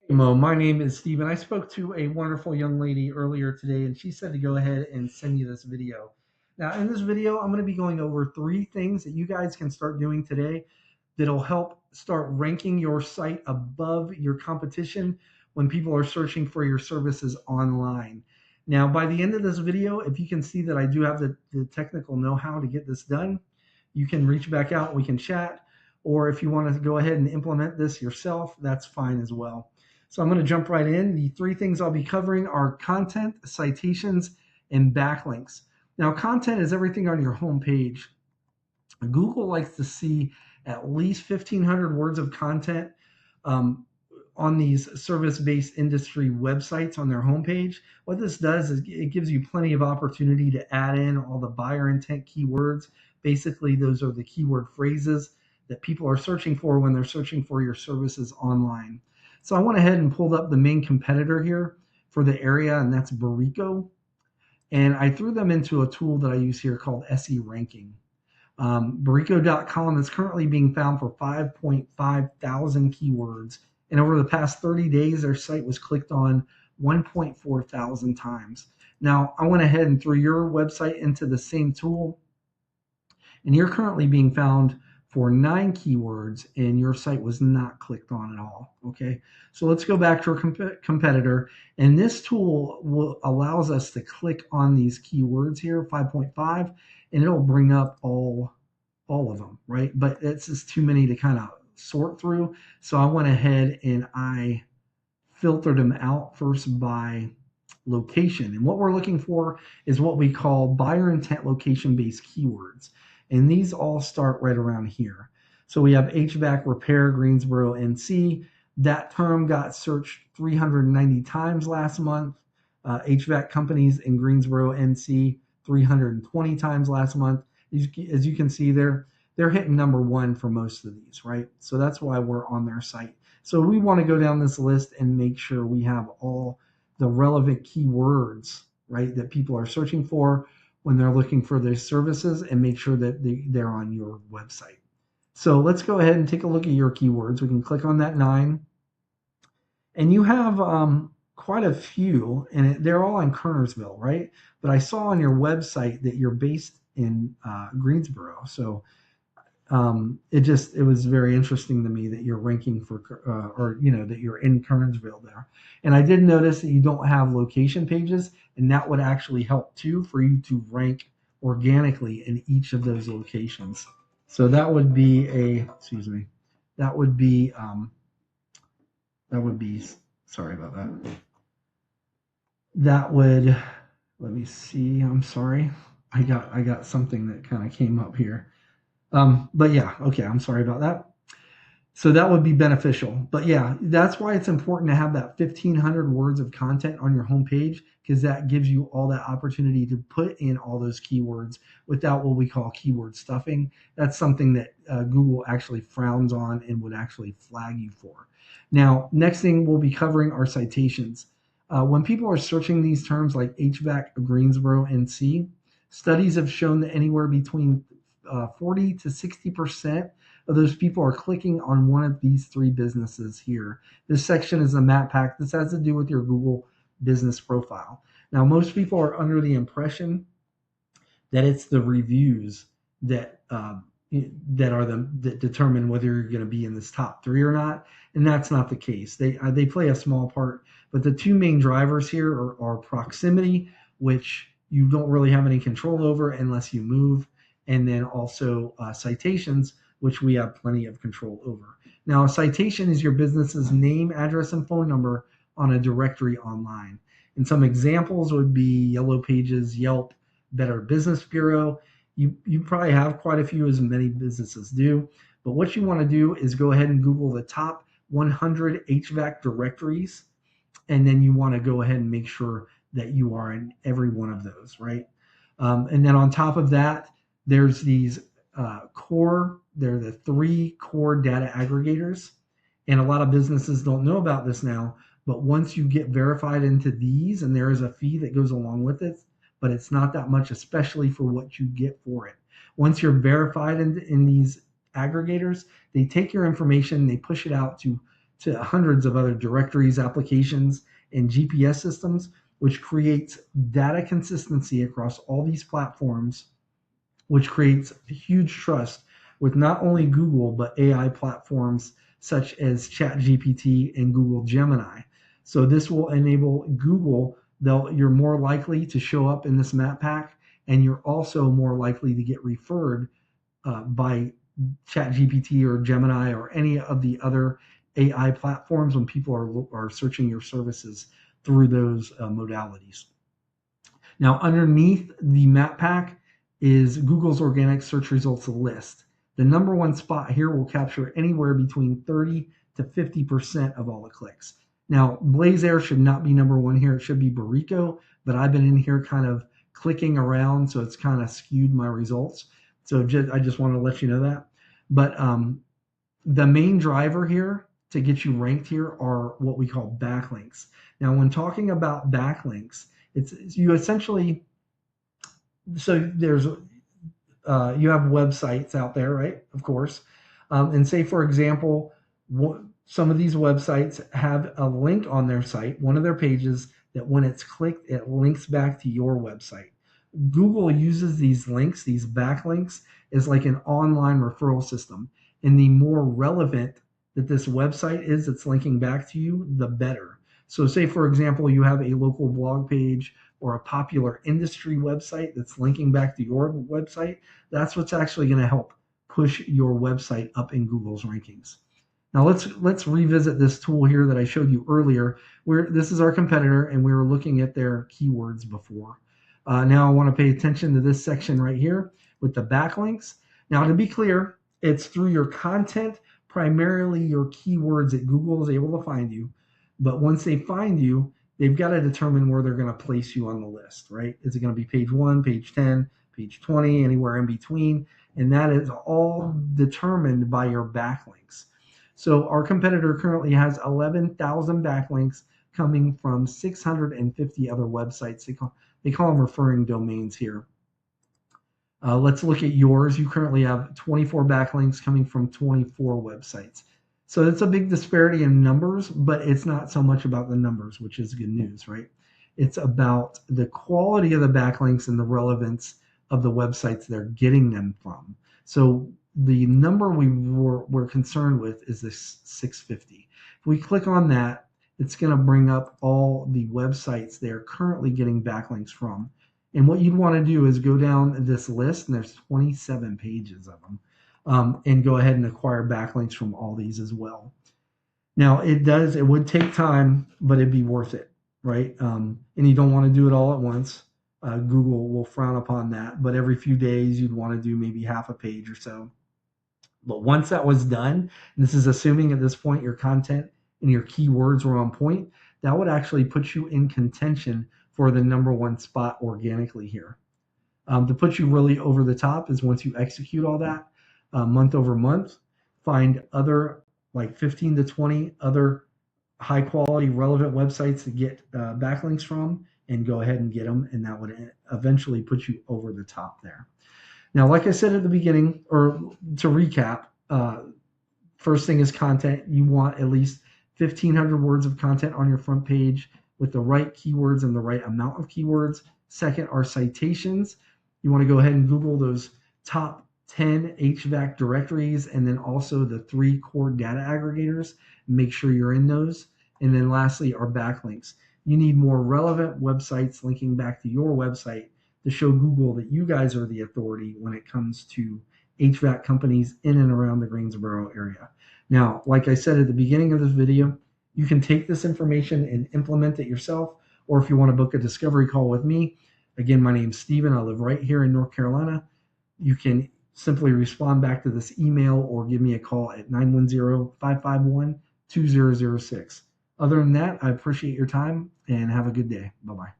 Mo, my name is Steven. I spoke to a wonderful young lady earlier today, and she said to go ahead and send you this video. Now, in this video, I'm going to be going over three things that you guys can start doing today that'll help start ranking your site above your competition when people are searching for your services online. Now, by the end of this video, if you can see that I do have the technical know-how to get this done, you can reach back out, we can chat, or if you want to go ahead and implement this yourself, that's fine as well. So I'm going to jump right in. The three things I'll be covering are content, citations, and backlinks. Now, content is everything on your homepage. Google likes to see at least 1,500 words of content um, on these service-based industry websites on their homepage. What this does is it gives you plenty of opportunity to add in all the buyer intent keywords. Basically, those are the keyword phrases that people are searching for when they're searching for your services online. So I went ahead and pulled up the main competitor here for the area, and that's Barico. And I threw them into a tool that I use here called SE Ranking. Barico.com is currently being found for 5.5 thousand keywords. And over the past 30 days, their site was clicked on 1.4 thousand times. Now, I went ahead and threw your website into the same tool, and you're currently being found for 9 keywords, and your site was not clicked on at all. Okay, so let's go back to our competitor, and this tool allows us to click on these keywords here, 5.5, and it'll bring up all of them, right? But it's just too many to kind of sort through. So I went ahead and I filtered them out first by location. And what we're looking for is what we call buyer intent location based keywords. And these all start right around here. So we have HVAC repair, Greensboro, NC. That term got searched 390 times last month. HVAC companies in Greensboro, NC, 320 times last month. As you can see there, they're hitting number one for most of these, right? So that's why we're on their site. So we want to go down this list and make sure we have all the relevant keywords, right, that people are searching for when they're looking for their services, and make sure that they're on your website. So let's go ahead and take a look at your keywords. We can click on that 9, and you have quite a few, and they're all in Kernersville, right? But I saw on your website that you're based in Greensboro, so it was very interesting to me that you're ranking for or that you're in Kernersville there. And I did notice that you don't have location pages, and that would actually help too for you to rank organically in each of those locations. So that would be that would be that would be sorry about that. That would let me see. I'm sorry. I got something that kind of came up here. But yeah, okay, I'm sorry about that. So that would be beneficial. But yeah, that's why it's important to have that 1,500 words of content on your homepage, because that gives you all that opportunity to put in all those keywords without what we call keyword stuffing. That's something that Google actually frowns on and would actually flag you for. Now, next thing we'll be covering are citations. When people are searching these terms like HVAC, Greensboro, NC, studies have shown that anywhere between 40 to 60% of those people are clicking on one of these three businesses here. This section is a map pack. This has to do with your Google business profile. Now, most people are under the impression that it's the reviews that that determine whether you're going to be in this top 3 or not, and that's not the case. They play a small part, but the two main drivers here are proximity, which you don't really have any control over unless you move, and then also citations, which we have plenty of control over. Now, a citation is your business's name, address, and phone number on a directory online. And some examples would be Yellow Pages, Yelp, Better Business Bureau. You probably have quite a few, as many businesses do. But what you want to do is go ahead and Google the top 100 HVAC directories, and then you want to go ahead and make sure that you are in every one of those, right? And then on top of that, there's these they're the 3 core data aggregators. And a lot of businesses don't know about this now, but once you get verified into these, and there is a fee that goes along with it, but it's not that much, especially for what you get for it. Once you're verified in these aggregators, they take your information, they push it out to to hundreds of other directories, applications, and GPS systems, which creates data consistency across all these platforms, which creates huge trust with not only Google, but AI platforms such as ChatGPT and Google Gemini. So this will enable Google, you're more likely to show up in this map pack, and you're also more likely to get referred by ChatGPT or Gemini or any of the other AI platforms when people are searching your services through those modalities. Now, underneath the map pack is Google's organic search results list. The number one spot here will capture anywhere between 30 to 50% of all the clicks. Now, Blazor should not be number one here. It should be Barico, but I've been in here kind of clicking around, so it's kind of skewed my results. So I just want to let you know that. But the main driver here to get you ranked here are what we call backlinks. Now, when talking about backlinks, it's you essentially, so there's you have websites out there, right? Of course. And say, for example, some of these websites have a link on their site, one of their pages, that when it's clicked, it links back to your website. Google uses these links, these backlinks, as like an online referral system. And the more relevant that this website is that's linking back to you, the better. So say, for example, you have a local blog page or a popular industry website that's linking back to your website. That's what's actually going to help push your website up in Google's rankings. Now let's revisit this tool here that I showed you earlier, where this is our competitor and we were looking at their keywords before. Now I want to pay attention to this section right here with the backlinks. Now, to be clear, it's through your content, primarily your keywords, that Google is able to find you. But once they find you, they've got to determine where they're going to place you on the list, right? Is it going to be page 1, page 10, page 20, anywhere in between? And that is all determined by your backlinks. So our competitor currently has 11,000 backlinks coming from 650 other websites. They call them referring domains here. Let's look at yours. You currently have 24 backlinks coming from 24 websites. So it's a big disparity in numbers, but it's not so much about the numbers, which is good news, right? It's about the quality of the backlinks and the relevance of the websites they're getting them from. So the number we're concerned with is this 650. If we click on that, it's going to bring up all the websites they're currently getting backlinks from. And what you'd want to do is go down this list, and there's 27 pages of them, and go ahead and acquire backlinks from all these as well. Now, it would take time, but it'd be worth it, right? And you don't want to do it all at once. Google will frown upon that, but every few days you'd want to do maybe half a page or so. But once that was done, and this is assuming at this point your content and your keywords were on point, that would actually put you in contention for the number one spot organically here. To put you really over the top is once you execute all that month over month, find other like 15 to 20 other high quality relevant websites to get backlinks from, and go ahead and get them, and that would eventually put you over the top there. Now, like I said at the beginning, or to recap, first thing is content. You want at least 1,500 words of content on your front page with the right keywords and the right amount of keywords. Second are citations. You want to go ahead and Google those top 10 HVAC directories, and then also the 3 core data aggregators. Make sure you're in those. And then lastly are backlinks. You need more relevant websites linking back to your website to show Google that you guys are the authority when it comes to HVAC companies in and around the Greensboro area. Now, like I said at the beginning of this video, you can take this information and implement it yourself, or if you want to book a discovery call with me, again, my name's Steven. I live right here in North Carolina. You can simply respond back to this email or give me a call at 910-551-2006. Other than that, I appreciate your time and have a good day. Bye-bye.